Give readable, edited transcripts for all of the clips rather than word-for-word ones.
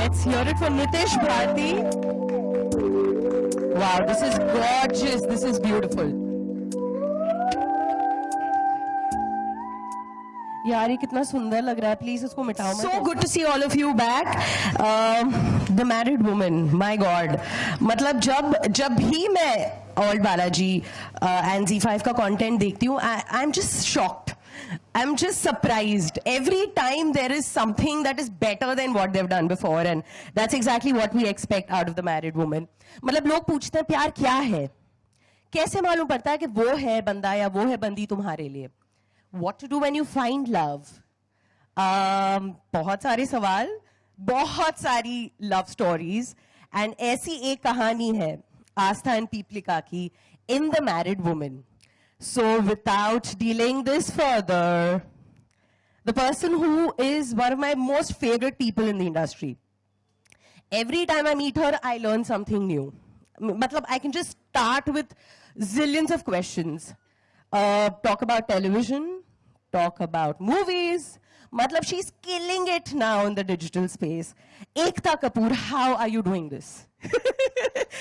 Let's hear it for Nitish Bharti. Wow, this is gorgeous. This is beautiful. यार ये कितना सुंदर लग रहा है. Please इसको मिटाओ मत. So good to see all of you back. The Married Woman. My God. मतलब जब भी मैं Old Balaji and Z5 का content देखती हूँ, I'm just shocked. I'm just surprised. Every time there is something that is better than what they've done before, and that's exactly what we expect out of The Married Woman. मतलब लोग पूछते हैं प्यार क्या है? कैसे मालूम पड़ता है कि वो है बंदा या वो है बंदी तुम्हारे लिए? What to do when you find love? बहुत सारे सवाल, बहुत सारी love stories, and ऐसी एक कहानी है आस्था एंड पीपलिका की in The Married Woman. So without dealing this further, the person who is one of my most favorite people in the industry, every time I meet her, I learn something new. Matlab, I can just start with zillions of questions. Talk about television, talk about movies. Matlab, she's killing it now in the digital space. Ekta Kapoor, how are you doing this?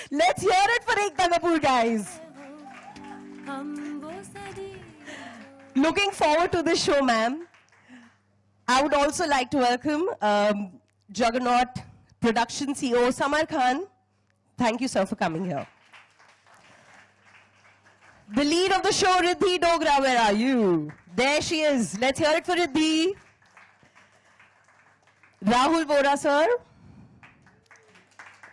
Let's hear it for Ekta Kapoor, guys. Looking forward to this show, ma'am. I would also like to welcome Juggernaut Production CEO Samar Khan. Thank you, sir, for coming here. The lead of the show, Riddhi Dogra, where are you? There she is. Let's hear it for Riddhi. Rahul Vora, sir.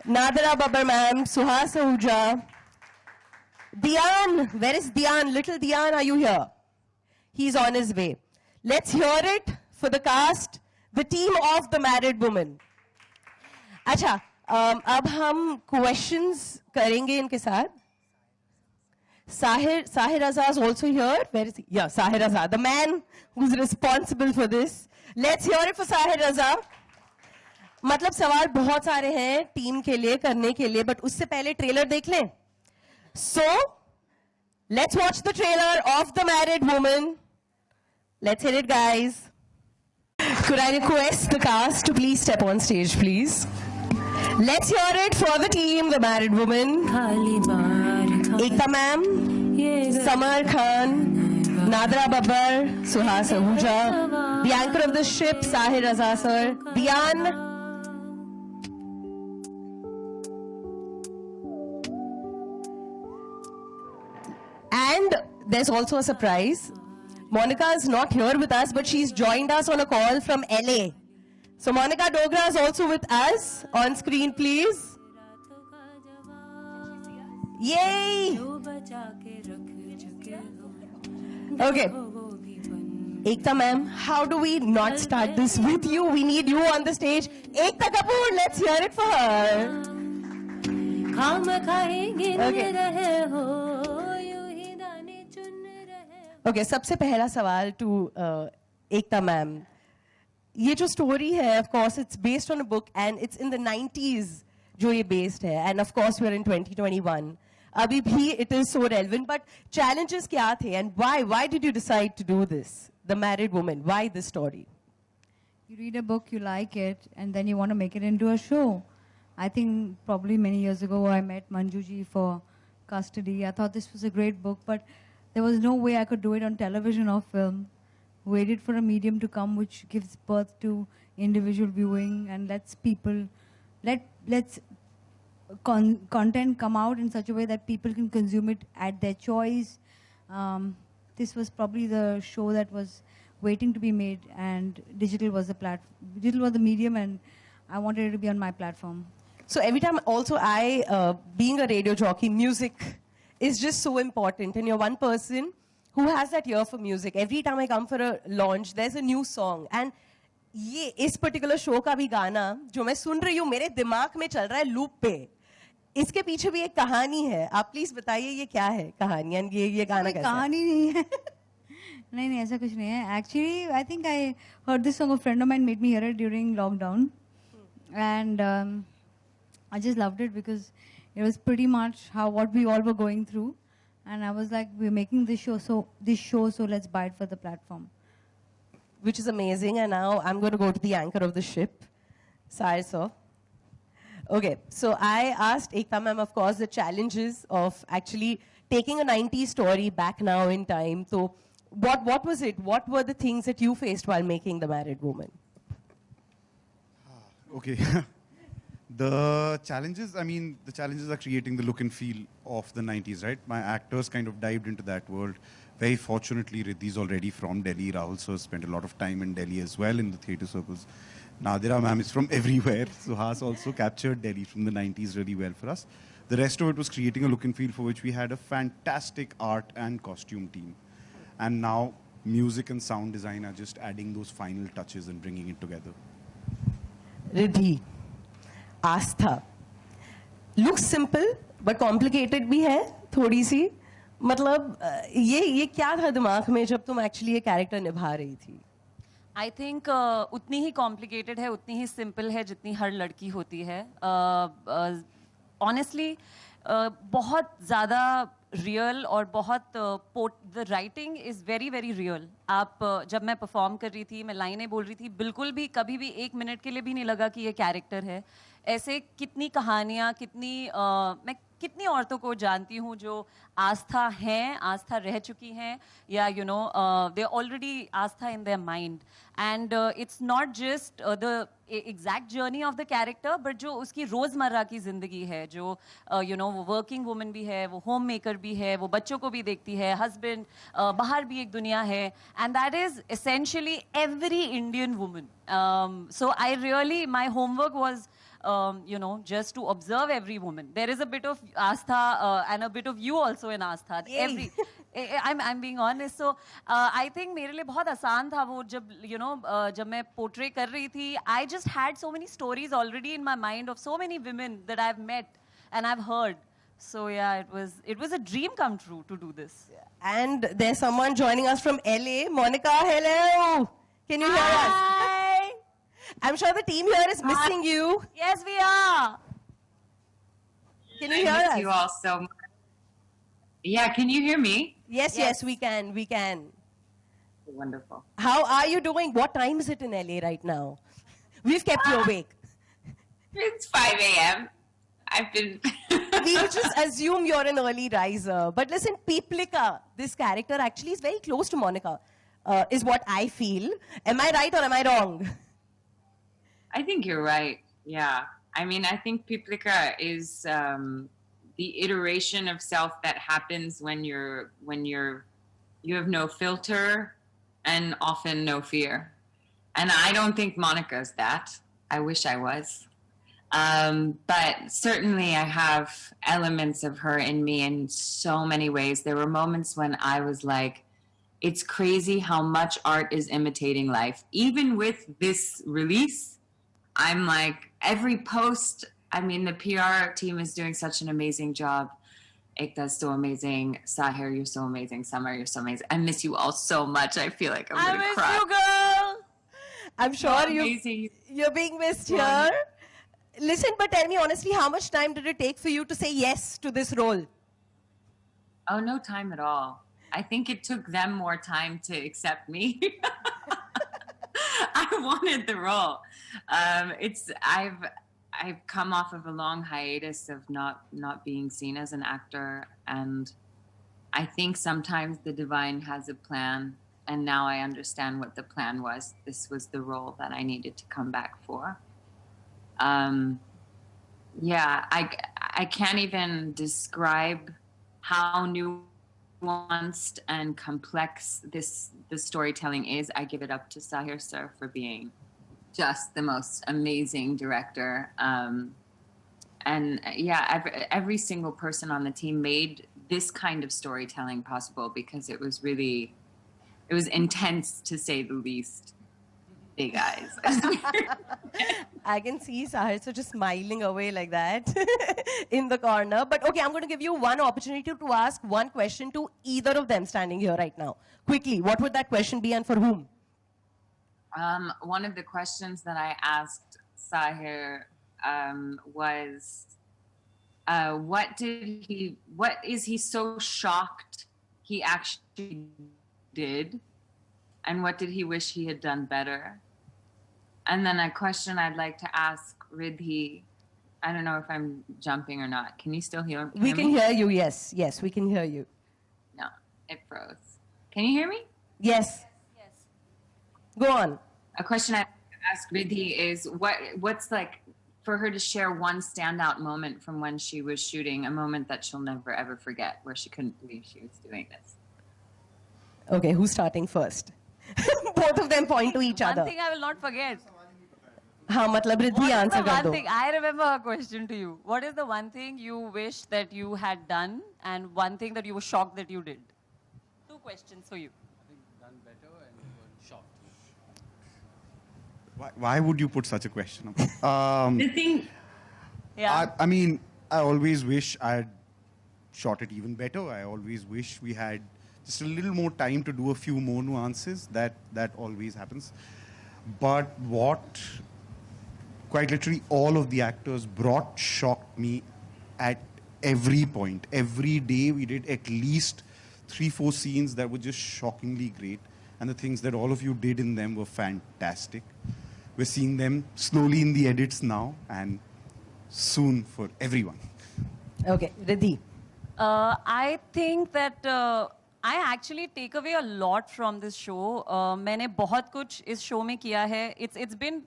Nadira Babbar, ma'am. Suhas Ahuja. Dian, where is Dian? Little Dian, are you here? He's on his way. Let's hear it for the cast, the team of The Married Woman. अच्छा, अब हम questions करेंगे इनके साथ. Sahir Raza is also here. Where is he? Yeah, Sahir Raza, the man who's responsible for this. Let's hear it for Sahir Raza. मतलब सवाल बहुत सारे हैं टीम के लिए करने के लिए, but उससे पहले ट्रेलर देख लें. So, let's watch the trailer of The Married Woman. Let's hit it, guys. Could I request the cast to please step on stage, please? Let's hear it for the team, The Married Woman. Ekta ma'am, Samar Khan, Nadira Babbar, Suhas Ahuja, the anchor of the ship, Sahir Raza sir, Dian. And there's also a surprise. Monica is not here with us, but she's joined us on a call from LA. So Monica Dogra is also with us. On screen, please. Yay! Okay. Ekta ma'am, how do we not start this with you? We need you on the stage. Ekta Kapoor, let's hear it for her. Okay. Okay, सबसे पहला सवाल to Ekta ma'am. ये जो story है, of course, it's based on a book and it's in the 90s जो ये based है. And of course, we're in 2021. अभी भी it is so relevant. But challenges क्या थे and why? Why did you decide to do this? The Married Woman. Why this story? You read a book, you like it, and then you want to make it into a show. I think probably many years ago I met Manjuji for Custody. I thought this was a great book, but there was no way I could do it on television or film. Waited for a medium to come which gives birth to individual viewing and lets people, lets content come out in such a way that people can consume it at their choice. This was probably the show that was waiting to be made, and digital was the medium, and I wanted it to be on my platform. So every time also being a radio jockey, music is just so important, and you're one person who has that ear for music. Every time I come for a launch, there's a new song, and ये इस particular show का भी गाना जो मैं सुन रही हूँ मेरे दिमाग में चल रहा है loop पे. इसके पीछे भी एक कहानी है. आप प्लीज बताइए ये क्या है कहानी, and ये गाना कैसा है? कहानी नहीं है. नहीं ऐसा कुछ नहीं है. Actually, I think I heard this song. A friend of mine made me hear it during lockdown, and I just loved it because it was pretty much what we all were going through, and I was like, we're making this show, so let's buy it for the platform. Which is amazing, and now I'm going to go to the anchor of the ship, Sahir sir. Okay, so I asked Ekta ma'am, of course, the challenges of actually taking a 90s story back now in time. So what was it? What were the things that you faced while making The Married Woman? Okay. The challenges, I mean, the challenges are creating the look and feel of the 90s, right? My actors kind of dived into that world. Very fortunately, Riddhi's already from Delhi. Rahul sir spent a lot of time in Delhi as well in the theatre circles. Nadira ma'am is from everywhere. Suhas also captured Delhi from the 90s really well for us. The rest of it was creating a look and feel for which we had a fantastic art and costume team. And now music and sound design are just adding those final touches and bringing it together. Riddhi, Aastha looks simple but complicated भी है थोड़ी सी मतलब ये क्या था दिमाग में जब तुम एक्चुअली ये कैरेक्टर निभा रही थी आई थिंक उतनी ही कॉम्प्लिकेटेड है उतनी ही सिंपल है जितनी हर लड़की होती है ऑनेस्टली बहुत ज़्यादा रियल और बहुत the writing is very very real आप जब मैं परफॉर्म कर रही थी मैं लाइनें बोल रही थी बिल्कुल भी कभी भी 1 मिनट के लिए भी नहीं लगा कि ये कैरेक्टर है ऐसे कितनी कहानियाँ मैं कितनी औरतों को जानती हूँ जो आस्था हैं आस्था रह चुकी हैं या you know they already Aastha in their mind and it's not just the exact journey of the character but जो उसकी रोज़मर्रा की ज़िंदगी है जो यू नो वो वर्किंग वुमन भी है वो होम मेकर भी है वो बच्चों को भी देखती है हस्बैंड बाहर भी एक दुनिया है and that is essentially every Indian woman so I really my homework was you know, just to observe every woman. There is a bit of Astha and a bit of you also in Astha. I'm being honest. So I think मेरे लिए बहुत आसान था वो जब you know जब मैं portray कर रही थी. I just had so many stories already in my mind of so many women that I've met and I've heard. So yeah, it was a dream come true to do this. And there's someone joining us from LA. Monica, hello. Can you hear us? Hi. I'm sure the team here is missing you. Yes, we are. Can you hear us? You all so much. Yeah, can you hear me? Yes, we can. We can. Wonderful. How are you doing? What time is it in LA right now? We've kept you awake. It's 5 a.m. I've been... We'll just assume you're an early riser. But listen, Peeplika, this character actually is very close to Monica, is what I feel. Am I right or am I wrong? I think you're right. Yeah. I mean, I think Piplika is the iteration of self that happens when you have no filter and often no fear. And I don't think Monica's that. I wish I was. But certainly I have elements of her in me in so many ways. There were moments when I was like, it's crazy how much art is imitating life. Even with this release, I'm like, every post, I mean, the PR team is doing such an amazing job. Ekta's so amazing. Sahir, you're so amazing. Summer, you're so amazing. I miss you all so much. I feel like I'm going to cry. I miss you, girl. I'm sure Amazing. you're being missed here. Listen, but tell me honestly, how much time did it take for you to say yes to this role? Oh, no time at all. I think it took them more time to accept me. I wanted the role. I've come off of a long hiatus of not being seen as an actor, and I think sometimes the divine has a plan, and now I understand what the plan was. This was the role that I needed to come back for. Yeah, I can't even describe how nuanced and complex the storytelling is. I give it up to Sahir sir for being just the most amazing director. And yeah, every single person on the team made this kind of storytelling possible because it was intense to say the least. Big eyes. I can see Sahir so just smiling away like that in the corner. But okay, I'm going to give you one opportunity to ask one question to either of them standing here right now. Quickly, what would that question be and for whom? One of the questions that I asked Sahir was, what is he so shocked he actually did? And what did he wish he had done better? And then a question I'd like to ask Riddhi I don't know if I'm jumping or not. Can you still hear me? We can hear you, yes. Yes, we can hear you. No, it froze. Can you hear me? Yes. Go on. A question I asked Riddhi is what's like for her to share one standout moment from when she was shooting, a moment that she'll never ever forget, where she couldn't believe she was doing this. Okay, who's starting first? Both of them point to each other. One thing I will not forget. हाँ मतलब Riddhi What is answer the कर one दो. thing? I remember a question to you. What is the one thing you wish that you had done and one thing that you were shocked that you did? Two questions for you. Why would you put such a question? The thing, Yeah. I mean, I always wish I had shot it even better. I always wish we had just a little more time to do a few more nuances. That always happens. But what quite literally all of the actors brought shocked me at every point. Every day we did at least 3-4 scenes that were just shockingly great. And the things that all of you did in them were fantastic. We're seeing them slowly in the edits now and soon for everyone. Okay, Riddhi. I think that I actually take away a lot from this show. मैंने बहुत कुछ इस show में किया है. It's been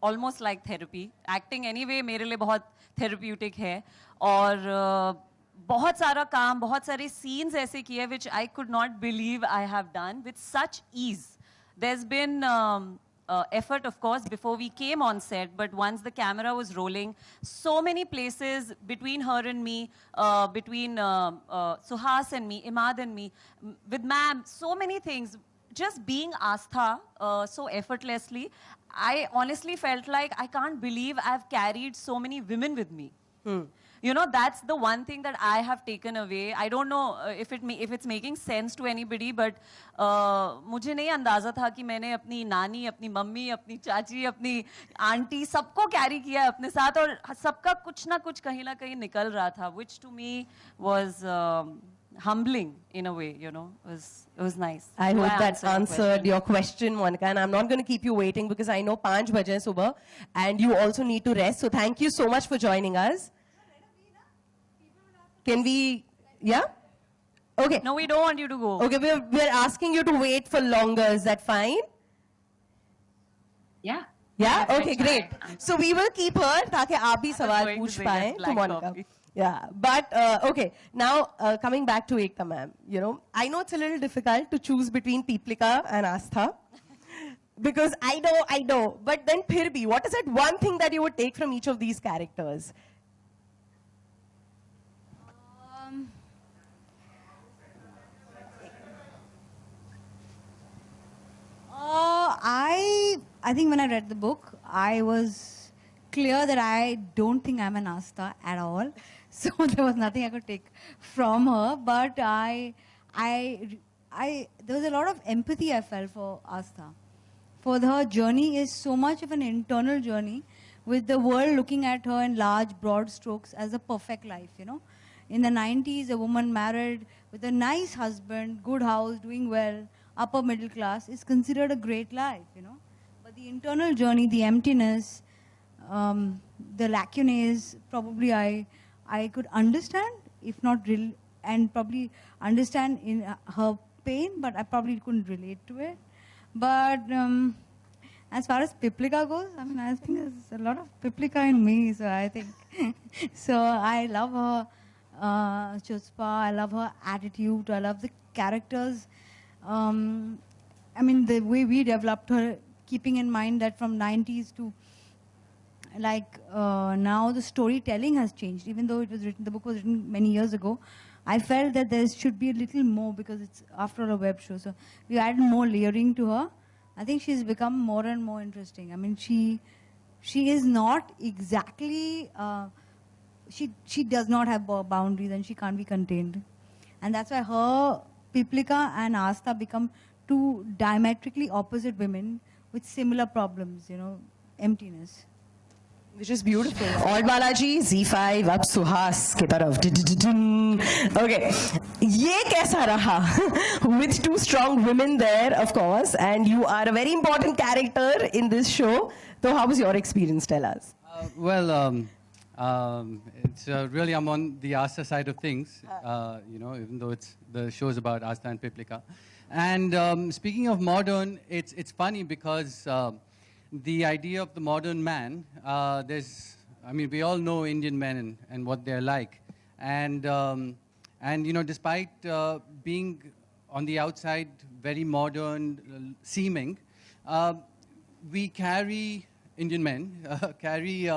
almost like therapy. Acting anyway मेरे लिए बहुत therapeutic है. और बहुत सारा काम, बहुत सारे scenes ऐसे किए which I could not believe I have done with such ease. There's been effort, of course, before we came on set, but once the camera was rolling, so many places between her and me, between Suhas and me, Imad and me, with ma'am, so many things. Just being Astha so effortlessly, I honestly felt like I can't believe I've carried so many women with me. You know, that's the one thing that I have taken away. I don't know if it's making sense to anybody, but मुझे नहीं अंदाजा था कि मैंने अपनी नानी, अपनी mummy, अपनी चाची, अपनी आंटी सबको कैरी किया है अपने साथ और सबका कुछ ना कुछ कहीं ना कहीं निकल रहा था, which to me was humbling in a way, you know. It was nice. I So hope that answered answered your question, Monica. And I'm not going to keep you waiting because I know 5 baje subah and you also need to rest. So thank you so much for joining us. Can we, yeah? Okay. No, we don't want you to go. Okay, we're asking you to wait for longer. Is that fine? yeah. Yeah? That's Okay, my great. time. So we will keep her ताकि आप भी सवाल going to पूछ say पाएं that to black Monica. coffee. Yeah, but okay. Now coming back to Ekta ma'am, you know, I know it's a little difficult to choose between Peeplika and Astha. Because I know, but then फिर भी, what is that one thing that you would take from each of these characters? I think when I read the book, I was clear that I don't think I'm an Astha at all. So there was nothing I could take from her. But there was a lot of empathy I felt for Astha. For her journey is so much of an internal journey, with the world looking at her in large, broad strokes as a perfect life, you know. In the 90s, a woman married with a nice husband, good house, doing well, upper middle class, is considered a great life, you know. But the internal journey, the emptiness, the lacunae, probably I could understand, if not real, and probably understand in her pain, but I probably couldn't relate to it. But as far as Peeplika goes, I mean, I think there's a lot of Peeplika in me, so I think. So I love her chutzpah, I love her attitude, I love the characters. I mean, the way we developed her, keeping in mind that from 90s to like now the storytelling has changed. Even though it was written, the book was written many years ago, I felt that there should be a little more because it's after all a web show. So we added more layering to her. I think she's become more and more interesting. I mean, she is not exactly, she does not have boundaries and she can't be contained. And that's why her, Peeplika and Astha become two diametrically opposite women with similar problems, you know, emptiness. Which is beautiful. और Balaji Z5 अब सुहास के तरफ. Okay, ये कैसा रहा? With 2 strong women there, of course, and you are a very important character in this show. So how was your experience? Tell us. Well, It's really, I'm on the Asta side of things, you know, even though the show is about Asta and Piplika. And speaking of modern, it's funny because the idea of the modern man, I mean, we all know Indian men and what they're like. And you know, despite being on the outside very modern seeming, we carry, Indian men, carry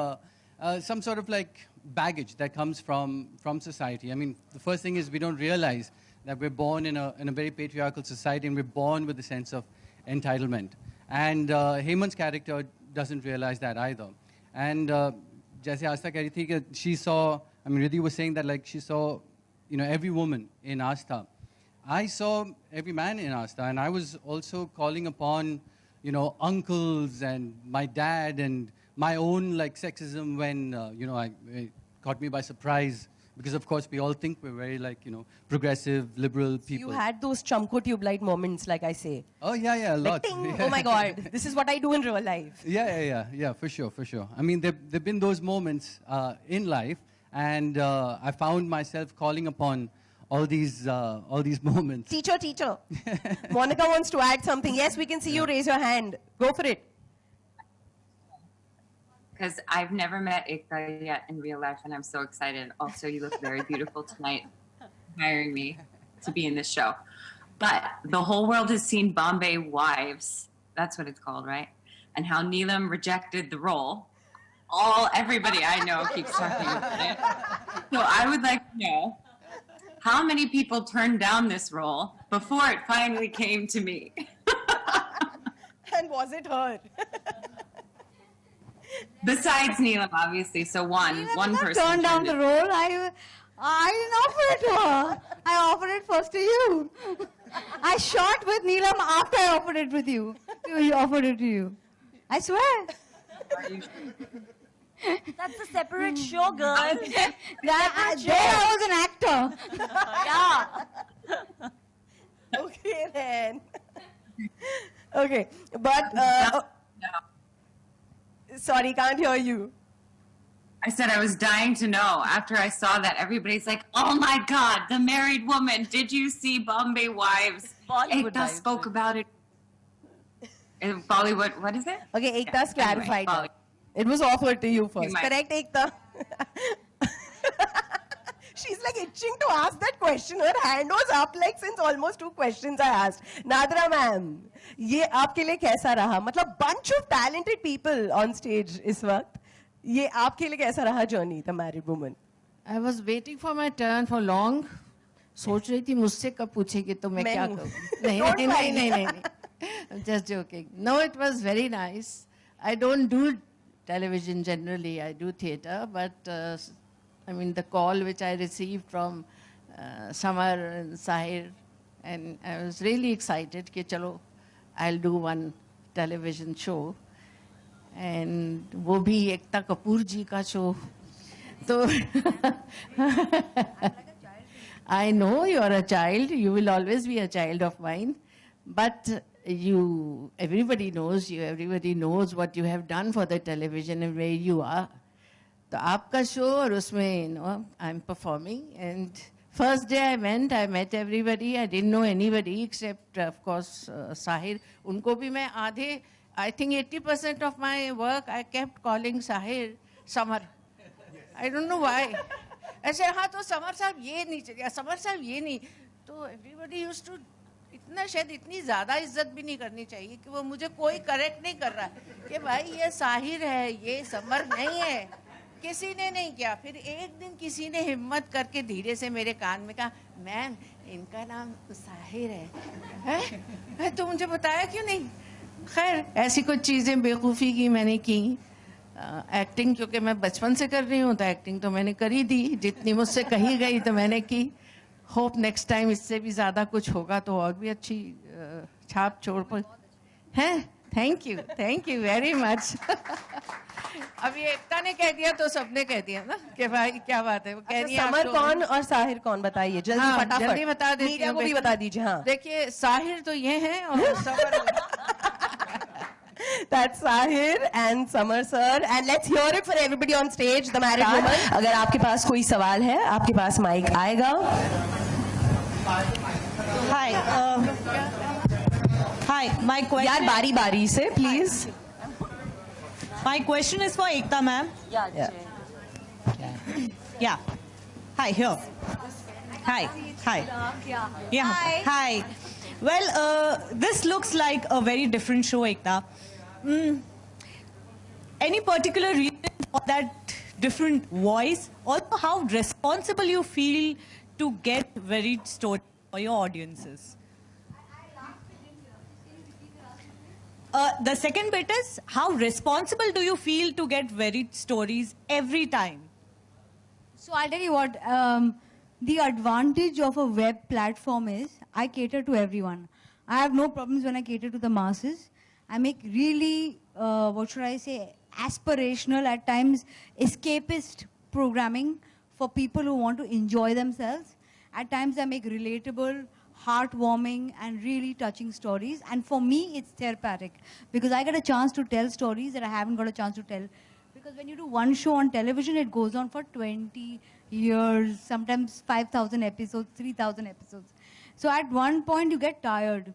some sort of like baggage that comes from society. I mean, the first thing is we don't realize that we're born in a very patriarchal society, and we're born with a sense of entitlement. And Hemant's character doesn't realize that either. And jaise Asta keh rahi thi कि she saw, I mean, Riddhi was saying that like she saw, you know, every woman in Asta. I saw every man in Asta, and I was also calling upon, you know, uncles and my dad and my own like sexism when, you know, it caught me by surprise. Because of course we all think we're very like, you know, progressive, liberal people. You had those Chamko tube light moments, like I say. Oh yeah, a lot. Like, ting, oh my God, this is what I do in real life. Yeah, for sure. I mean, there've been those moments in life, and I found myself calling upon all these moments. Teacher. Monica wants to add something. Yes, we can see you raise your hand. Go for it. Because I've never met Ekta yet in real life, and I'm so excited. Also, you look very beautiful tonight, hiring me to be in this show. But the whole world has seen Bombay Wives. That's what it's called, right? And how Neelam rejected the role. Everybody I know keeps talking about it. So I would like to know how many people turned down this role before it finally came to me. And was it her? Besides Neelam, obviously. So one person turned down the it. role. I didn't offer it to her. I offered it first to you. I shot with Neelam after I offered it with you. He offered it to you. I swear. That's a separate show, girl. I was an actor. Yeah. Okay then. Okay, but sorry, can't hear you. I said I was dying to know after I saw that. Everybody's like, "Oh my God, the married woman! Did you see Bombay Wives?" Bollywood Ekta Wives. spoke about it. Bollywood, what is it? Okay, Ekta's Yeah, clarified. anyway, It was offered to you first. You might- Correct, Ekta? She's like itching to ask that question. Her hand was up like since almost 2 questions I asked. Nadra ma'am, ये आपके लिए कैसा रहा? मतलब bunch of talented people on stage इस वक्त. ये आपके लिए कैसा रहा journey, the married woman? I was waiting for my turn for long. सोच रही थी मुझसे कब पूछेगी तो मैं क्या मैं करूँ? नहीं. I'm just joking. No, it was very nice. I don't do television generally. I do theatre, but I mean the call which I received from Samar and Sahir, and I was really excited कि चलो I'll do one television show, and वो भी एकता कपूर जी का show. तो I know you are a child. You will always be a child of mine, but everybody knows you. Everybody knows what you have done for the television and where you are. तो आपका show और उसमें, you know, I'm performing, and first day I went, I met everybody. I didn't know anybody except, of course, Sahir. उनको भी मैं आधे, I think 80% of my work I kept calling Sahir Samar. I don't know why. ऐसे हाँ तो summer साहब ये नहीं चाहिए, समर साहब ये नहीं, तो everybody used to इतना शायद इतनी ज़्यादा इज्जत भी नहीं करनी चाहिए कि वो मुझे कोई करेक्ट नहीं कर रहा कि भाई ये साहिर है, ये समर नहीं है, किसी ने नहीं किया. फिर एक दिन किसी ने हिम्मत करके धीरे से मेरे कान में कहा, मैम इनका नाम साहिर है, तो मुझे बताया क्यों नहीं. खैर ऐसी कुछ चीज़ें बेवकूफ़ी की मैंने की. एक्टिंग क्योंकि मैं बचपन से कर रही हूँ तो एक्टिंग तो मैंने करी दी, जितनी मुझसे कही गई तो मैंने की. होप नेक्स्ट टाइम इससे भी ज़्यादा कुछ होगा तो और भी अच्छी छाप छोड़ पर हैं. Thank you very much. अभी एकता ने कह दिया तो सबने कह दिया ना कि भाई क्या बात है. वो कह रही है समर कौन और साहिर कौन बताइए जल्दी. हाँ, फटाफट जल्दी बता देती मीडिया हूँ. को भी बता दीजिए. हाँ देखिए साहिर तो ये है और summer That's Sahir and Samar sir. And let's hear it for everybody on stage, the married woman. अगर आपके पास कोई सवाल है, आपके पास माइक आएगा. Hi. Hi. My question. यार बारी बारी से, please. My question is for Ekta ma'am. Yeah. Yeah. Hi. Here. Hi. Hi. Yeah. Hi. Well, this looks like a very different show, Ekta. Any particular reason for that different voice? Also, how responsible you feel to get varied stories for your audiences? The second bit is, how responsible do you feel to get varied stories every time? So I'll tell you what, the advantage of a web platform is I cater to everyone. I have no problems when I cater to the masses. I make really, what should I say, aspirational, at times escapist programming for people who want to enjoy themselves. At times I make relatable, heartwarming and really touching stories. And for me, it's therapeutic because I get a chance to tell stories that I haven't got a chance to tell. Because when you do one show on television, it goes on for 20 years, sometimes 5,000 episodes, 3,000 episodes. So at one point, you get tired.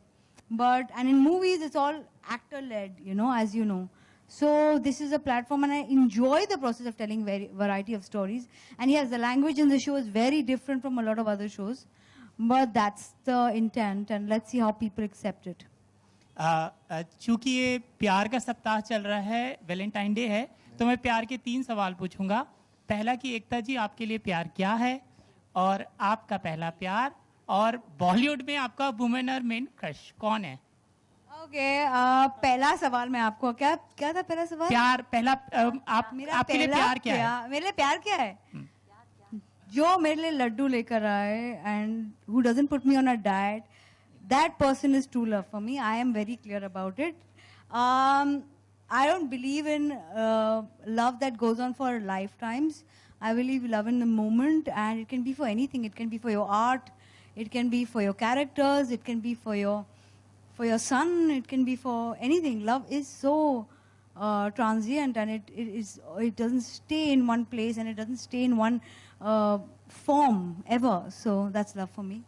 And in movies, it's all actor-led, you know, as you know. So this is a platform, and I enjoy the process of telling variety of stories. And yes, the language in the show is very different from a lot of other shows. But that's the intent, and let's see how people accept it. चूंकि ये प्यार का सप्ताह चल रहा है, Valentine day है, तो मैं प्यार के 3 सवाल पूछूंगा. पहला कि एकता जी, आपके लिए प्यार क्या है, और आपका पहला प्यार, और बॉलीवुड में आपका वुमेन और मेन क्रश कौन है? ओके, पहला सवाल मैं आपको, क्या था पहला सवाल? प्यार, पहला आपके लिए प्यार क्या है? मेरे लिए प्यार क्या है? जो मेरे लिए लड्डू लेकर आए and who doesn't put me on a diet, that person is true love for me. I am very clear about it. I don't believe in love that goes on for lifetimes. I believe love in the moment, and it can be for anything. It can be for your art, it can be for your characters, it can be for your son, it can be for anything. Love is so transient, and it doesn't stay in one place, and it doesn't stay in one form ever. So that's love for me.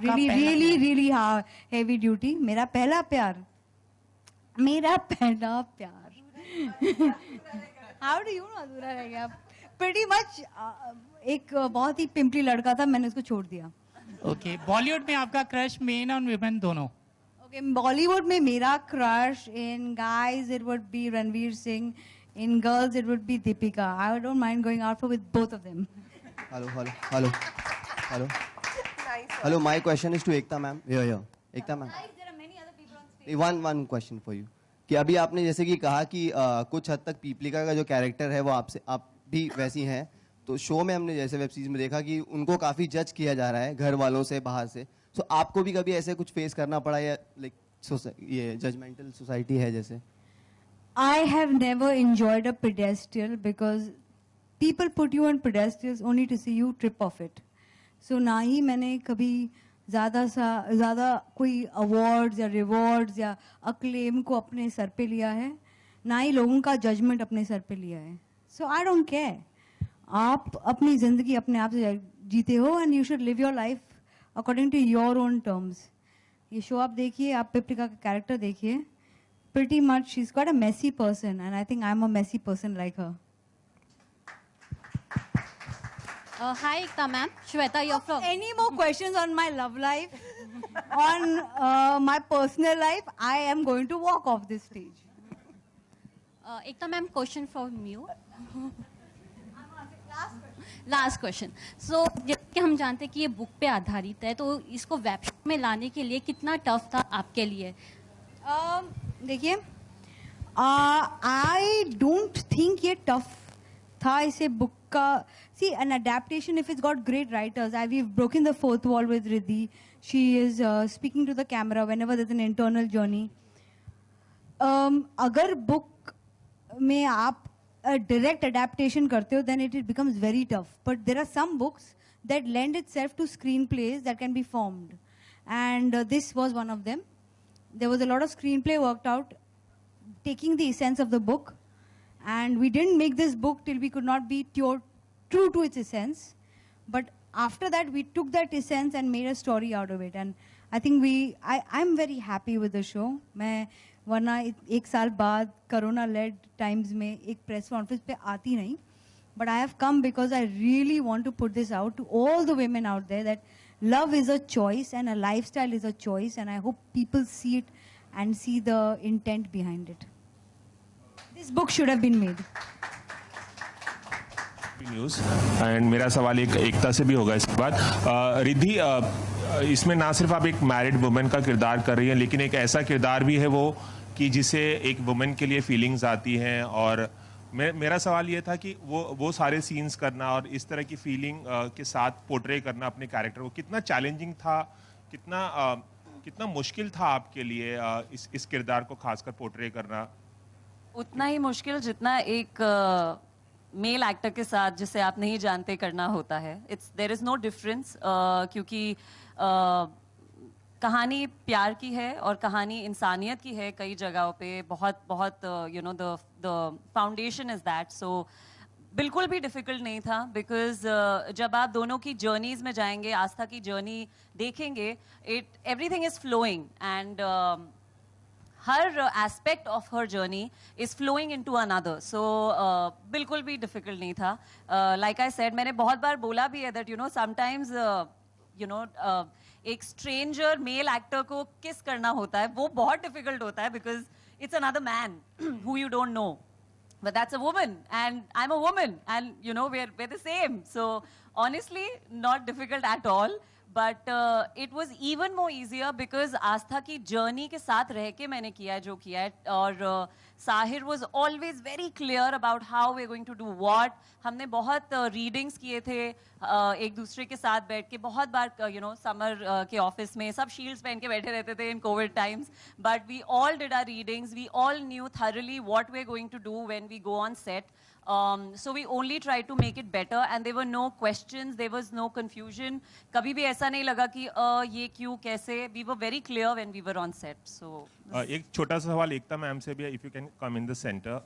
Really heavy duty. मेरा पहला प्यार. How do you know अधूरा रह गया? Pretty much एक बहुत ही pimply लड़का था, मैंने उसको छोड़ दिया. Okay, बॉलीवुड में आपका क्रश मेन और वुमेन दोनों? Okay, बॉलीवुड में मेरा crush, in guys it would be Ranveer Singh, in girls it would be Deepika. I don't mind going out with both of them. Hello, my question is to Ekta ma'am. Yeah. Ekta ma'am. Guys, there are many other people on stage. One question for you. कि अभी आपने जैसे कि कहा कि कुछ हद तक पीपलिका का जो कैरेक्टर है वो आप भी वैसी हैं, तो शो में हमने जैसे वेब सीरीज में देखा कि उनको काफ़ी जज किया जा रहा है घर वालों से, बाहर से. सो आपको भी कभी ऐसे कुछ फेस करना पड़ा, या लाइक ये जजमेंटल सोसाइटी है जैसे? I have never enjoyed a pedestal because people put you on pedestals only to see you trip off it. So ना ही मैंने कभी ज़्यादा कोई अवार्ड्स या रिवॉर्ड्स या अक्लेम को अपने सर पे लिया है, ना ही लोगों का जजमेंट अपने सर पे लिया है. So I don't care. आप अपनी ज़िंदगी अपने आप से जीते हो, and you should live your life according to your own terms. ये शो आप देखिए, आप पिपलिका का कैरेक्टर देखिए. Pretty much, she's got a messy person, and I think I'm a messy person like her. Hi, Ekta ma'am. Shweta, you're from... Any more questions on my love life, on my personal life, I am going to walk off this stage. Ekta ma'am, question from you. Last question. So, जैसे कि हम जानते हैं कि ये book पे आधारित है, तो इसको वेब शो में लाने के लिए कितना टफ था आपके लिए? देखिए, I don't think ये tough था इसे बुक का. See, an adaptation, if it's got great writers, we've broken the fourth wall with Riddhi. She is speaking to the camera whenever there's an internal journey. अगर book में आप direct adaptation करते हो, then it becomes very tough. But there are some books that lend itself to screenplays that can be formed. And this was one of them. There was a lot of screenplay worked out. taking the essence of the book. And we didn't make this book till we could not be true to its essence. But after that, we took that essence and made a story out of it. And I think I'm very happy with the show. मैं वरना एक साल बाद corona-led times में एक press conference पे आती नहीं. But I have come because I really want to put this out to all the women out there that love is a choice and a lifestyle is a choice, and I hope people see it and see the intent behind it. This book should have been made. News and मेरा सवाल एकता से भी होगा इसके बाद। रिद्धि, इसमें ना सिर्फ आप एक मैरिड वुमेन का किरदार कर रही हैं, लेकिन एक ऐसा किरदार भी है वो कि जिसे एक वुमेन के लिए फीलिंग्स आती हैं, और मेरा सवाल ये था कि वो सारे सीन्स करना और इस तरह की फीलिंग के साथ पोर्ट्रे करना अपने कैरेक्टर को कितना चैलेंजिंग था, कितना मुश्किल था आपके लिए इस किरदार को खासकर पोर्ट्रे करना? उतना ही मुश्किल जितना एक मेल एक्टर के साथ जिसे आप नहीं जानते करना होता है। देयर इज नो डिफरेंस, क्योंकि कहानी प्यार की है और कहानी इंसानियत की है कई जगहों पे, बहुत you know the foundation is that. So बिल्कुल भी डिफिकल्ट नहीं था, बिकॉज जब आप दोनों की जर्नीज में जाएंगे, आस्था की जर्नी देखेंगे, एवरीथिंग इज फ्लोइंग एंड हर एस्पेक्ट ऑफ हर journey is flowing into another. So बिल्कुल भी डिफिकल्ट नहीं था। लाइक आई सेड, मैंने बहुत बार बोला भी है that you know sometimes you know एक स्ट्रेंजर मेल एक्टर को किस करना होता है वो बहुत डिफिकल्ट होता है, because it's another man who you don't know, but that's a woman and I'm a woman and you know we're the same. So honestly not difficult at all, but it was even more easier because आस्था की journey के साथ रह के मैंने किया है जो किया है, और Sahir was always very clear about how we're going to do what. हमने बहुत रीडिंग्स किए थे एक दूसरे के साथ बैठ के, बहुत बार यू नो समर के ऑफिस में सब शील्ड्स पहन के बैठे रहते थे in COVID times, but we all did our readings, we all knew thoroughly what we're going to do when we go on set. So we only tried to make it better and there were no questions, there was no confusion. kabhi bhi aisa nahi laga ki ye kyun kaise. We were very clear when we were on set. So एक छोटा सा सवाल एकता ma'am से भी है, if you can come in the center.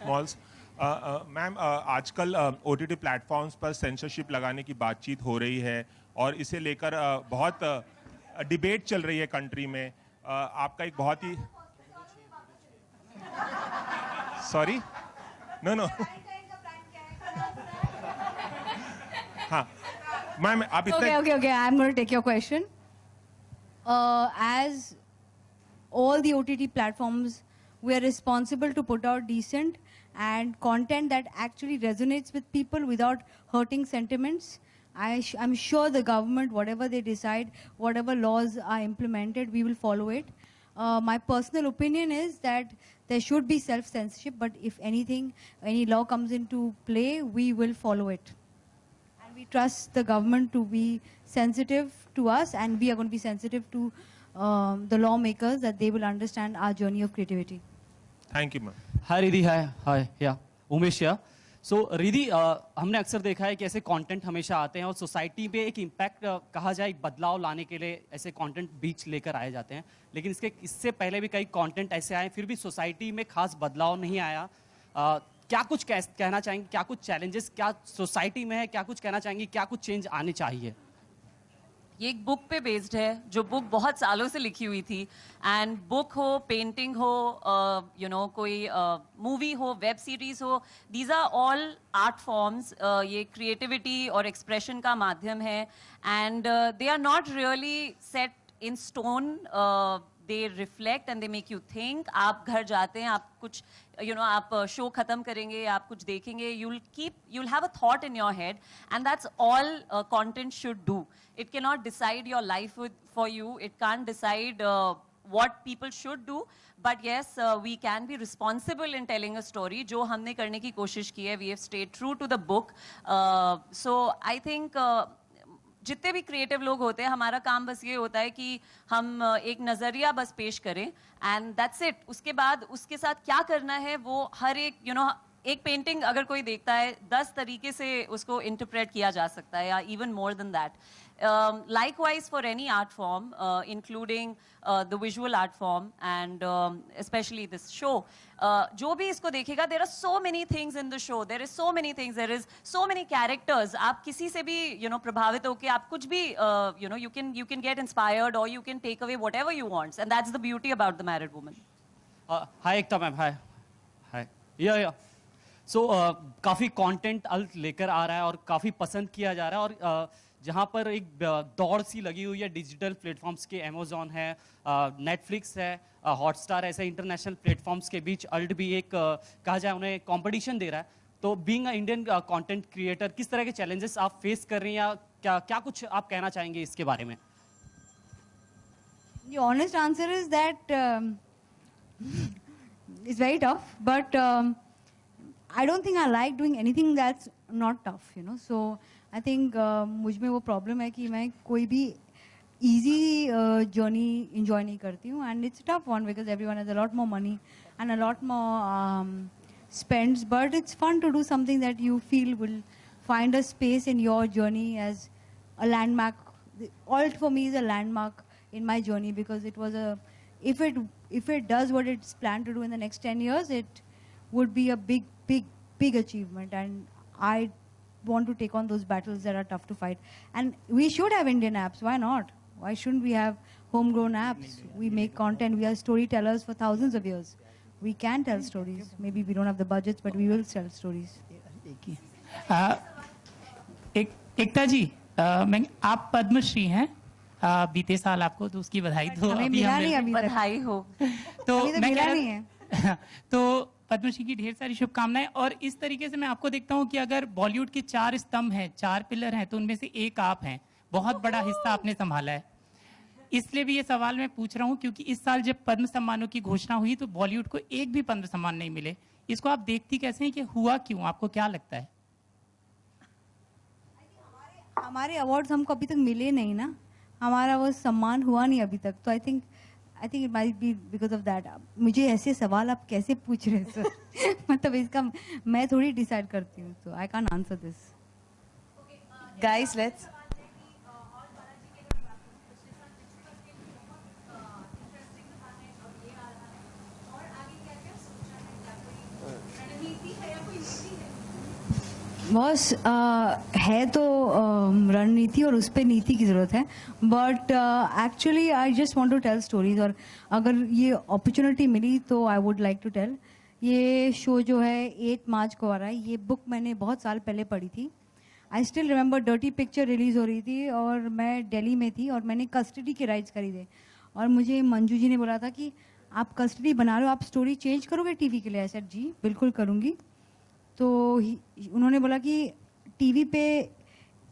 Smalls. Ma'am, आजकल OTT platforms पर censorship लगाने की बातचीत हो रही है और इसे लेकर बहुत डिबेट चल रही है कंट्री में। आपका एक बहुत ही सॉरी नो हाँ मैम, आप इतना Okay, I'm going to take your question. As all the OTT platforms, we are responsible to put out decent and content that actually resonates with people without hurting sentiments. I'm sure the government, whatever they decide, whatever laws are implemented, we will follow it. My personal opinion is that there should be self-censorship, but if anything, any law comes into play, we will follow it. And we trust the government to be sensitive to us, and we are going to be sensitive to the lawmakers, that they will understand our journey of creativity. Thank you ma'am. Hi Riddhi, hi या उमेश या। सो रिधि, हमने अक्सर देखा है कि ऐसे content हमेशा आते हैं और सोसाइटी पे एक इम्पैक्ट कहा जाए, एक बदलाव लाने के लिए ऐसे कंटेंट बीच लेकर आए जाते हैं, लेकिन इससे पहले भी कई कंटेंट ऐसे आए फिर भी सोसाइटी में खास बदलाव नहीं आया। क्या कुछ कहना चाहेंगे, क्या कुछ चैलेंजेस क्या सोसाइटी में है, क्या कुछ कहना चाहेंगे, क्या कुछ चेंज आने चाहिए? ये एक बुक पे बेस्ड है, जो बुक बहुत सालों से लिखी हुई थी, एंड बुक हो, पेंटिंग हो, यू नो कोई मूवी हो, वेब सीरीज हो, these are all art forms. ये क्रिएटिविटी और एक्सप्रेशन का माध्यम है, and they are not really set in stone, they reflect and they make you think. आप घर जाते हैं, आप कुछ you know, आप शो खत्म करेंगे, आप कुछ देखेंगे, you'll have a thought in your head, and that's all content should do. It cannot decide your life for you. It can't decide what people should do. But yes, we can be responsible in telling a story, जो हमने करने की कोशिश की है. We have stayed true to the book. So I think जितने भी creative लोग होते हैं, हमारा काम बस ये होता है कि हम एक नज़रिया बस पेश करें, एंड दैट्स इट। उसके बाद उसके साथ क्या करना है वो हर एक यू नो एक पेंटिंग अगर कोई देखता है 10 तरीके से उसको इंटरप्रेट किया जा सकता है, या even more than that. Likewise for any art form, including the visual art form and especially this show. जो भी इसको देखेगा, there are so many things in the show. There is so many things. There is so many characters. आप किसी से भी प्रभावित होके आप कुछ भी you can get inspired or you can take away whatever you want, and that's the beauty about The Married Woman. Hi Ekta ma'am, hi. Yeah. So काफी कंटेंट अल्ट लेकर आ रहा है और काफी पसंद किया जा रहा है और जहाँ पर एक दौड़ सी लगी हुई है डिजिटल प्लेटफॉर्म्स के, अमेजोन है, नेटफ्लिक्स है, हॉटस्टार, ऐसे इंटरनेशनल प्लेटफॉर्म्स के बीच अल्ट भी एक कहा जाए उन्हें कंपटीशन दे रहा है. तो being a Indian content creator, किस तरह के चैलेंजेस आप फेस कर रही हैं या क्या कुछ आप कहना चाहेंगे इसके बारे में? The honest answer is that it's very tough, but I don't think I like doing anything that's not tough, So I think मुझ में वो problem है कि मैं कोई भी easy journey enjoy नहीं करती हूँ, and it's a tough one because everyone has a lot more money and a lot more spends, but it's fun to do something that you feel will find a space in your journey as a landmark. Alt for me is a landmark in my journey because it was if it does what it's planned to do in the next 10 years, it would be a big achievement, and I want to take on those battles that are tough to fight. And we should have Indian apps. Why not? Why shouldn't we have homegrown apps? We make content. We are storytellers for thousands of years. We can tell stories. Maybe we don't have the budgets, but we will tell stories. एकता जी, आप पद्मश्री हैं. बीते साल आपको तो उसकी बधाई दो. बधाई हो. तो मैं कह रही हूं तो पद्मश्री की ढेर सारी शुभकामनाएं. और इस तरीके से मैं आपको देखता हूं कि अगर बॉलीवुड के 4 स्तंभ हैं, 4 पिलर हैं, तो उनमें से एक आप हैं. बहुत बड़ा हिस्सा आपने संभाला है. इसलिए भी ये सवाल मैं पूछ रहा हूं क्योंकि इस साल जब पद्म सम्मानों की घोषणा हुई तो बॉलीवुड को एक भी पद्म सम्मान नहीं मिले. इसको आप देखती कैसे हैं कि हुआ क्यों? आपको क्या लगता है? हमारे अवार्ड्स हमको अभी तक मिले नहीं ना, हमारा वो सम्मान हुआ नहीं अभी तक. तो I think it might be because of that. मुझे ऐसे सवाल आप कैसे पूछ रहे हैं सर? मतलब इसका मैं थोड़ी डिसाइड करती हूँ, तो I can answer this. Guys, let's boss है तो रणनीति और उस पर नीति की ज़रूरत है. But actually I just want to tell stories, और अगर ये अपॉर्चुनिटी मिली तो I would like to tell. ये शो जो है 8 मार्च को आ रहा है. ये बुक मैंने बहुत साल पहले पढ़ी थी. I still remember dirty picture release हो रही थी और मैं दिल्ली में थी और मैंने कस्टडी के राइट्स खरीदे और मुझे मंजू जी ने बोला था कि आप कस्टडी बना रहे हो, आप स्टोरी चेंज करोगे टीवी के लिए? आई सेड जी बिल्कुल करूँगी. तो उन्होंने बोला कि टीवी पे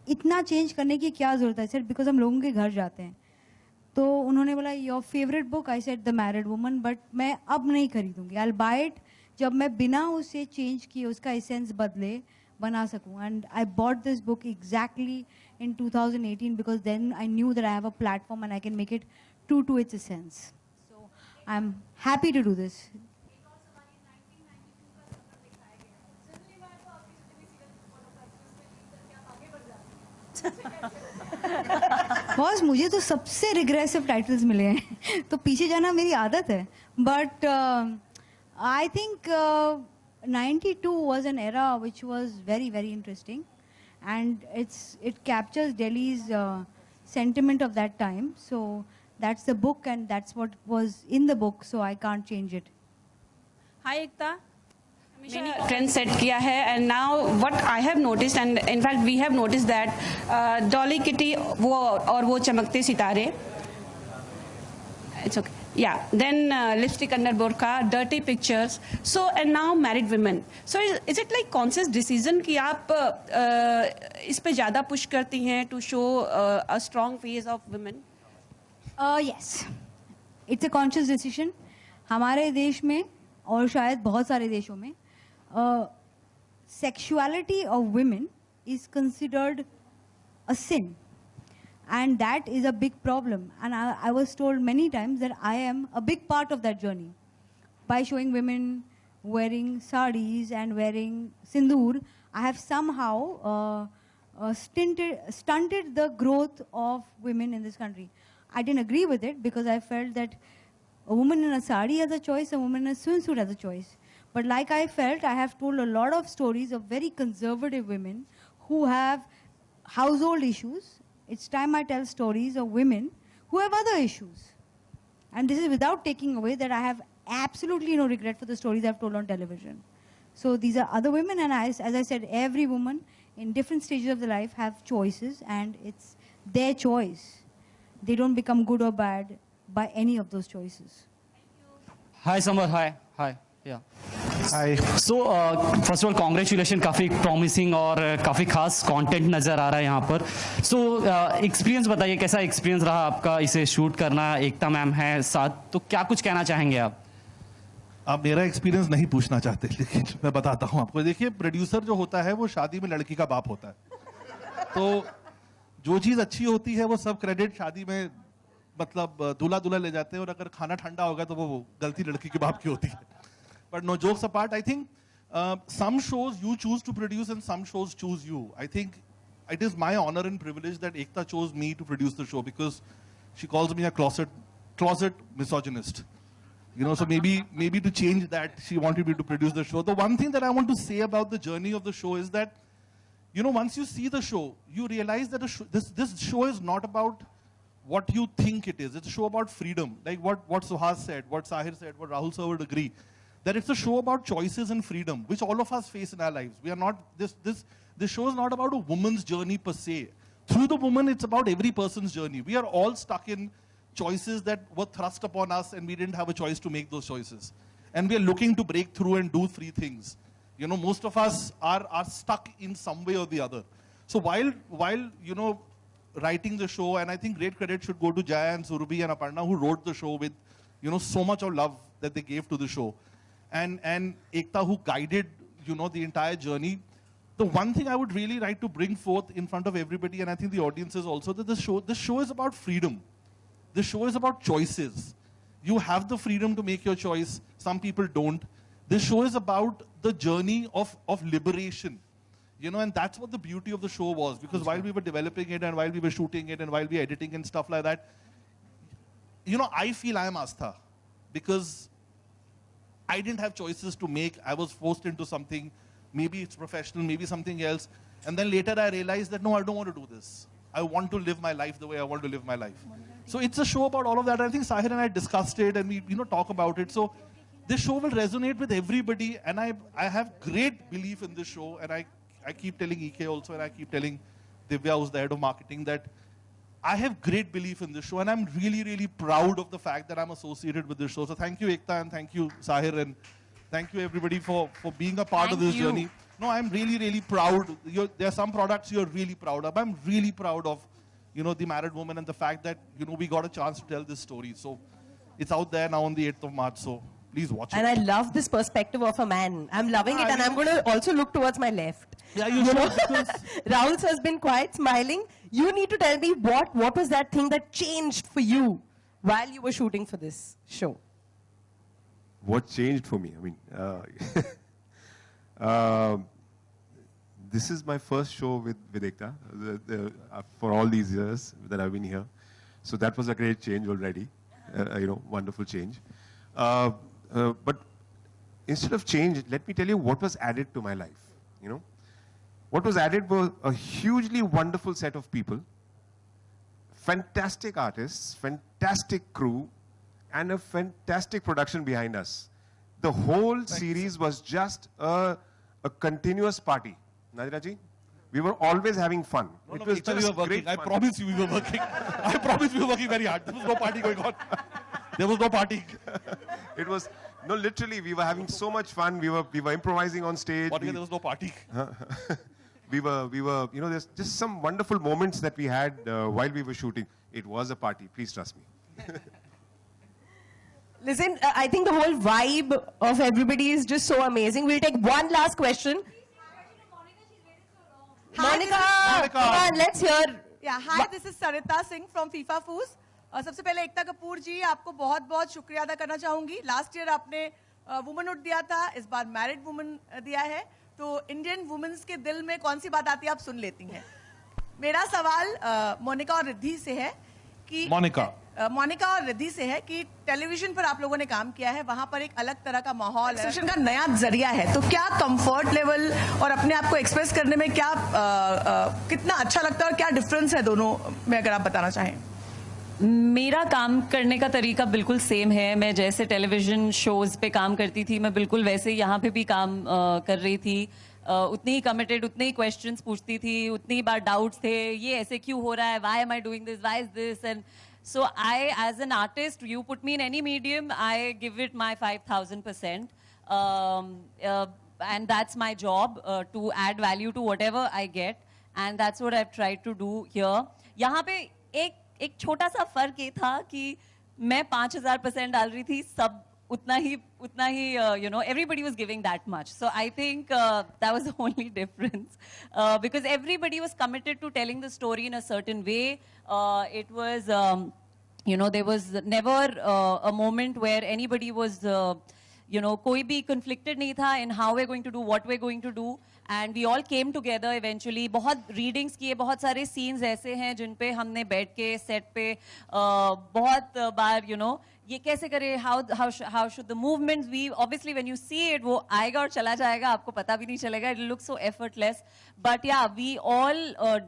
इतना चेंज करने की क्या ज़रूरत है सर, बिकॉज हम लोगों के घर जाते हैं. तो उन्होंने बोला your favourite book? I said the married woman, but मैं अब नहीं खरीदूंगी. आई बाय इट जब मैं बिना उसे चेंज किए, उसका एसेंस बदले बना सकूँ. And I bought this book exactly in 2018 because then I knew that I have a platform and I can make it true to its essence. So I am happy to do this. Boss मुझे तो सबसे regressive titles मिले हैं तो पीछे जाना मेरी आदत है. But I think 92 was an era which was very very interesting, and it captures Delhi's sentiment of that time. So that's the book and that's what was in the book, so I can't change it. Hi Ekta. Many trends set किया है, and now what I have noticed, and in fact we have noticed that Dolly Kitty वो और वो चमकते सितारे, it's okay, yeah, then lipstick under burqa, dirty pictures, so and now married women. So is it like conscious decision कि आप इस पे ज़्यादा push करती हैं to show a strong face of women? Yes, it's a conscious decision. हमारे देश में और शायद बहुत सारे देशों में sexuality of women is considered a sin, and that is a big problem. And I was told many times that I am a big part of that journey. By showing women wearing sarees and wearing sindoor, I have somehow stunted the growth of women in this country. I didn't agree with it because I felt that a woman in a sari has a choice, a woman in a swimsuit has a choice. But like I felt, I have told a lot of stories of very conservative women who have household issues. It's time I tell stories of women who have other issues. And this is without taking away that I have absolutely no regret for the stories I've told on television. So these are other women, and as I said, every woman in different stages of their life have choices, and it's their choice. They don't become good or bad by any of those choices. Hi, Samar. Hi. Yeah. Hi. So, first of all, congratulations. काफी promising और काफी खास content नजर आ रहा है यहाँ पर. So, experience बताइए कैसा experience रहा आपका इसे shoot करना. एकता मैम है साथ, तो क्या कुछ कहना चाहेंगे आप? आप मेरा एक्सपीरियंस नहीं पूछना चाहते, लेकिन मैं बताता हूँ आपको. देखिए, प्रोड्यूसर जो होता है वो शादी में लड़की का बाप होता है. तो जो चीज अच्छी होती है वो सब क्रेडिट शादी में मतलब दूल्हा ले जाते हैं, और अगर खाना ठंडा होगा तो वो गलती लड़की के बाप की होती है. But no jokes apart, I think some shows you choose to produce and some shows choose you. I think it is my honor and privilege that Ekta chose me to produce the show because she calls me a closet misogynist. You know, so maybe to change that, she wanted me to produce the show. The one thing that I want to say about the journey of the show is that, you know, once you see the show, you realize that this show is not about what you think it is. It's a show about freedom. Like what Suhas said, what Sahir said, what Rahul sir would agree. That it's a show about choices and freedom, which all of us face in our lives. We are not, this show is not about a woman's journey per se. Through the woman, it's about every person's journey. We are all stuck in choices that were thrust upon us, and we didn't have a choice to make those choices. And we are looking to break through and do free things. You know, most of us are stuck in some way or the other. So while you know, writing the show, and I think great credit should go to Jaya and Surabhi and Aparna, who wrote the show with, you know, so much of love that they gave to the show. And Ekta, who guided, you know, the entire journey. The one thing I would really like to bring forth in front of everybody, and I think the audiences also, that this show is about freedom. This show is about choices. You have the freedom to make your choice. Some people don't. This show is about the journey of liberation. You know, and that's what the beauty of the show was. Because while we were developing it, and while we were shooting it, and while we were editing and stuff like that, you know, I feel I am Astha. Because I didn't have choices to make. I was forced into something. Maybe it's professional, maybe something else. And then later I realized that, no, I don't want to do this. I want to live my life the way I want to live my life. So it's a show about all of that. I think Sahir and I discussed it, and we, you know, talk about it. So this show will resonate with everybody. And I have great belief in this show. And I keep telling EK also, and I keep telling Divya, who's the head of marketing, that I have great belief in this show, and I'm really, really proud of the fact that I'm associated with this show. So thank you, Ekta, and thank you, Sahir, and thank you, everybody, for being a part of this journey. No, I'm really, really proud. There are some products you're really proud of. I'm really proud of, you know, The Married Woman and the fact that, you know, we got a chance to tell this story. So it's out there now on the 8th of March, so please watch it. And I love this perspective of a man. I'm loving it, and I'm going to also look towards my left. Yeah, you should. Rahul has been quite smiling. You need to tell me what was that thing that changed for you while you were shooting for this show? What changed for me? I mean, this is my first show with Ekta for all these years that I've been here. So that was a great change already, you know, wonderful change. But instead of change, let me tell you what was added to my life, you know. What was added was a hugely wonderful set of people, fantastic artists, fantastic crew, and a fantastic production behind us. The whole series was just a continuous party. Nadira ji, we were always having fun. No, it was Ekta, just we were working. great I fun. promise you we were working. I promise we were working very hard. There was no party going on. There was no party. It was, no, literally, we were having so much fun. We were improvising on stage. There was no party. We were, you know, there's just some wonderful moments that we had while we were shooting. It was a party, please trust me. Listen, I think the whole vibe of everybody is just so amazing. We'll take one last question. Monica, come on, let's hear. Yeah, hi, this is Sarita Singh from FIFA Foods. सबसे पहले एकता कपूर जी, आपको बहुत बहुत शुक्रिया अदा करना चाहूंगी. Last year आपने वुमनहुड दिया था, इस बार मैरिड वुमन दिया है. तो इंडियन वुमेन्स के दिल में कौन सी बात आती है आप सुन लेती हैं. मेरा सवाल मोनिका और रिद्धि से है कि मोनिका और रिद्धि से है कि टेलीविजन पर आप लोगों ने काम किया है, वहां पर एक अलग तरह का माहौल है, एक्सप्रेशन का नया जरिया है, तो क्या कंफर्ट लेवल और अपने आप को एक्सप्रेस करने में क्या कितना अच्छा लगता है और क्या डिफरेंस है दोनों में, अगर आप बताना चाहें? मेरा काम करने का तरीका बिल्कुल सेम है। मैं जैसे टेलीविजन शोज पे काम करती थी, मैं बिल्कुल वैसे यहाँ पे भी काम कर रही थी। उतनी ही कमिटेड, उतने ही क्वेश्चंस पूछती थी, उतनी बार डाउट्स थे, ये ऐसे क्यों हो रहा है, why am I doing this, why is this, and so as an artist, you put me in any medium, I give it my 5,000%, and that's my job, to add value to whatever I get, and that's what I've tried to do here. यहाँ पे एक छोटा सा फर्क ये था कि मैं 5,000% डाल रही थी, सब उतना ही you know, everybody was giving that much. So I think that was the only difference, because everybody was committed to telling the story in a certain way. It was, you know, there was never a moment where anybody was, you know, koi bhi conflicted nahi tha in how we're going to do, what we're going to do. And we all came together eventually. बहुत readings किए, बहुत सारे scenes ऐसे हैं जिन पे हमने बैठ के set पे बहुत बार, you know, ये कैसे करें, how should the movements be. Obviously when you see it, वो आएगा और चला जाएगा, आपको पता भी नहीं चलेगा. It looks so effortless. But yeah, we all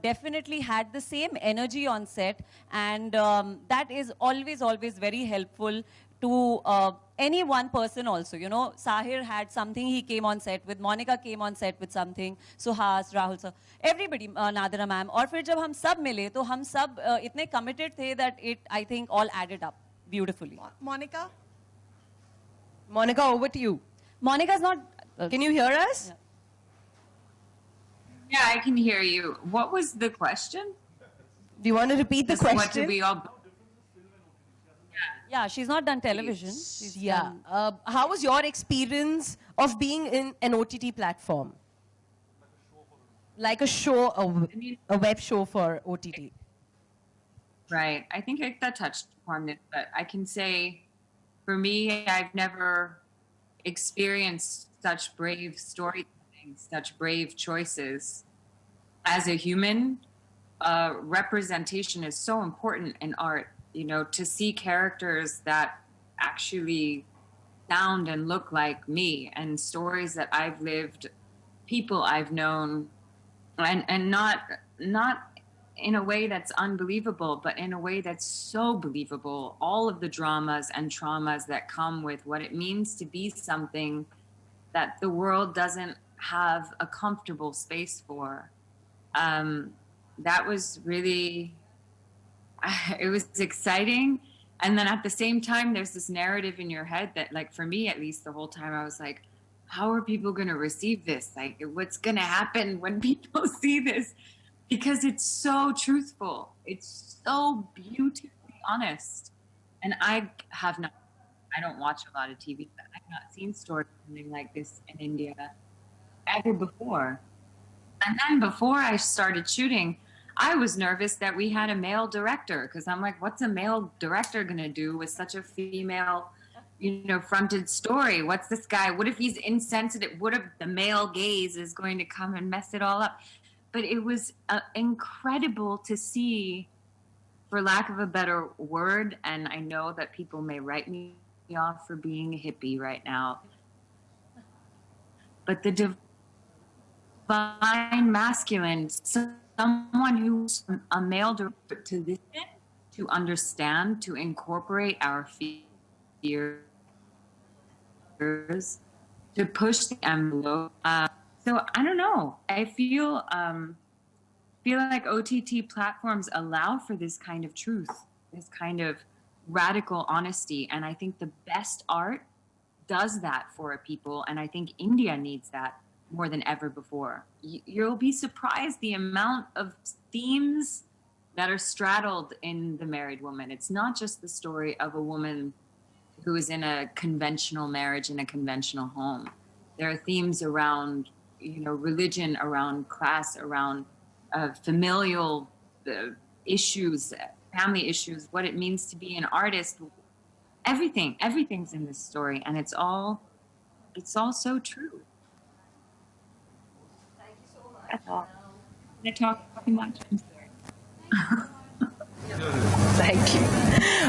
definitely had the same energy on set, and that is always very helpful to any one person also. You know, Sahir had something he came on set with, Monica came on set with something, Suhas, Rahul sir, everybody, Nadira ma'am. और फिर जब हम सब मिले तो हम सब इतने committed थे that it, I think, all added up beautifully. Monica? Monica, over to you. Monica's not... Can you hear us? Yeah, I can hear you. What was the question? Do you want to repeat the question? What did we all... Yeah, she's not done television. Yeah. How was your experience of being in an OTT platform? Like a show, a web show for OTT. Right. I think Ekta touched upon it, but I can say, for me, I've never experienced such brave storytelling, such brave choices. As a human, representation is so important in art. You know, to see characters that actually sound and look like me, and stories that I've lived, people I've known, and not in a way that's unbelievable, but in a way that's so believable. All of the dramas and traumas that come with what it means to be something that the world doesn't have a comfortable space for. That was really... it was exciting. And then at the same time, there's this narrative in your head that, like, for me at least, the whole time I was like, how are people going to receive this? Like, what's going to happen when people see this? Because it's so truthful. It's so beautifully honest. And I don't watch a lot of TV, but I've not seen storytelling like this in India ever before. And then before I started shooting, I was nervous that we had a male director, because I'm like, what's a male director going to do with such a female, you know, fronted story? What's this guy? What if he's insensitive? What if the male gaze is going to come and mess it all up? But it was incredible to see, for lack of a better word, and I know that people may write me off for being a hippie right now, but the divine masculine, someone who's a male director, to listen, to understand, to incorporate our fears, to push the envelope. So I don't know. I feel like OTT platforms allow for this kind of truth, this kind of radical honesty, and I think the best art does that for people, and I think India needs that more than ever before. You'll be surprised the amount of themes that are straddled in The Married Woman. It's not just the story of a woman who is in a conventional marriage in a conventional home. There are themes around, you know, religion, around class, around familial issues, family issues, what it means to be an artist. Everything's in this story, and it's all so true. That's all. I talk too much. I'm sorry.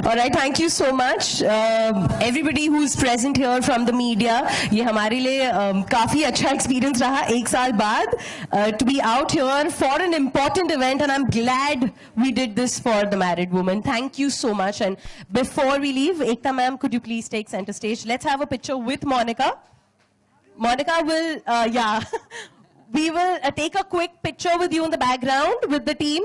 All right, thank you so much. Everybody who's present here from the media, ये हमारे लिए काफी अच्छा experience रहा एक साल बाद to be out here for an important event, and I'm glad we did this for the married woman. Thank you so much. And before we leave, Ekta ma'am, could you please take center stage? Let's have a picture with Monica. Monica will, we will take a quick picture with you in the background with the team.